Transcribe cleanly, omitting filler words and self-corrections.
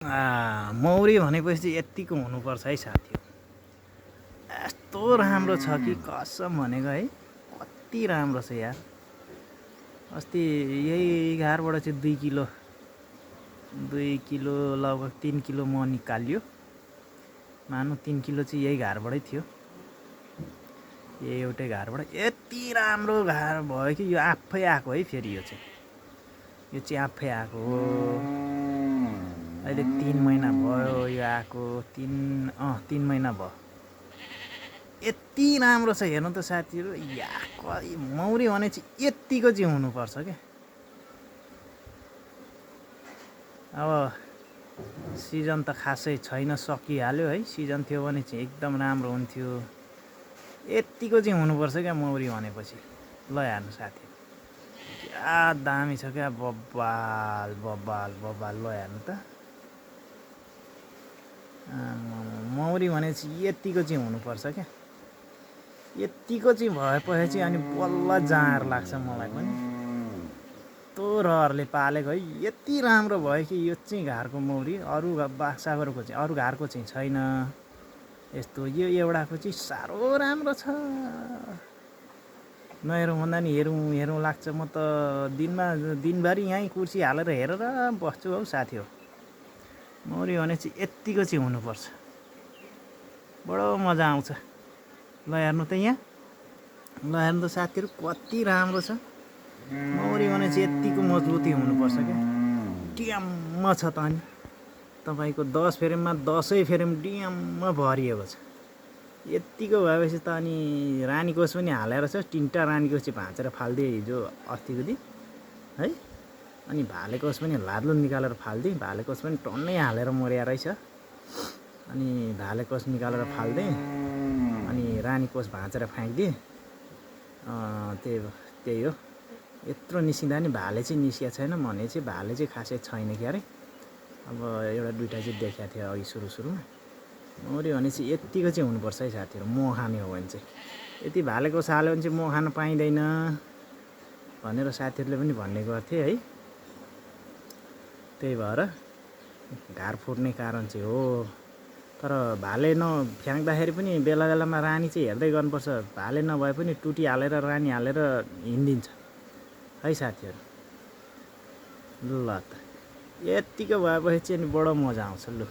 मौरी भनेपछि चाहिँ यत्तिको हुनुपर्छ है साथी। यस्तो राम्रो छ कि कसम भनेको है, कति राम्रो छ यार। अस्ति यही घरबाट चाहिँ 2 किलो लगभग 3 किलो मह निकालियो। मानु 3 किलो चाहिँ यही घरबाटै थियो, यही एउटै घरबाट। यति राम्रो घर भयो कि यो आफै आएको है। फेरि यो चाहिँ आफै आएको हो। अहिले 3 महिना भयो यो आएको, 3 महिना भयो। यति राम्रो छ हेर्नु त साथीहरू। या मौरी भने चाहिँ यत्तिको चाहिँ हुनुपर्छ क्या। अब सिजन त खासै छैन, सकिहाल्यो है। सिजन थियो भने चाहिँ एकदम राम्रो हुन्थ्यो। यत्तिको चाहिँ हुनुपर्छ क्या मौरी भनेपछि। ल हेर्नु साथी, क्या दामी छ क्या। बब्बाल बब्बाल बब्बाल। ल हेर्नु त, मौरी भनेपछि यत्तिको चाहिँ हुनुपर्छ क्या। यत्तिको चाहिँ भएपछि अनि बल्ल जाँड लाग्छ मलाई पनि। यस्तो रहरले पालेको है। यति राम्रो भयो कि यो चाहिँ घरको मौरी। अरू बासागरको चाहिँ, अरू घरको चाहिँ छैन यस्तो। यो एउटाको चाहिँ साह्रो राम्रो छ। नहेरौँ भन्दा नि हेरौँ लाग्छ। म त दिनभरि यहीँ कुर्सी हालेर हेरेर बस्छु हौ साथी हो। मौरी भने चाहिँ यत्तिको चाहिँ हुनुपर्छ, बडो मजा आउँछ। ल हेर्नु त यहाँ, ल हेर्नु त साथीहरू, कति राम्रो छ। मौरी भने चाहिँ यत्तिको मजबुती हुनुपर्छ क्या। डियाम्म छ त अनि तपाईँको 10 फ्रेममा 10 फ्रेम डियाम्म भरिएको छ। यत्तिको भएपछि त अनि रानीकोष पनि हालेर छ। 3टा रानीकोष चाहिँ भाँचेर फालिदिएँ हिजो अस्तिको दिन है। अनि भालेकोष पनि लाद्लो निकालेर फालिदिएँ। भालेकोष पनि टन्नै हालेर मर्या रहेछ। अनि भालेकोष निकालेर फालिदिएँ, अनि रानीकोष भाँचेर फ्याँकिदिएँ। त्यही हो। यत्रो निस्किँदा नि भाले चाहिँ निस्किएको छैन भने चाहिँ भाले चाहिँ खासै छैन क्यारे। अब एउटा दुइटा चाहिँ देखाएको थियो अघि सुरुमा। मौरी भने चाहिँ यत्तिको चाहिँ हुनुपर्छ है साथीहरू। मह खाने हो भने चाहिँ। यति भालेकोष हाल्यो भने चाहिँ मह खानु पाइँदैन भनेर साथीहरूले पनि भन्ने गर्थे है। त्यही भएर घार फुट्ने कारण चाहिँ हो। तर भाले नफ्याँक्दाखेरि पनि बेला बेलामा रानी चाहिँ हेर्दै गर्नुपर्छ। भाले नभए पनि टुटी हालेर रानी हालेर हिँडिदिन्छ है साथीहरू। ल त यत्तिको भएपछि चाहिँ बडो मजा आउँछ। लु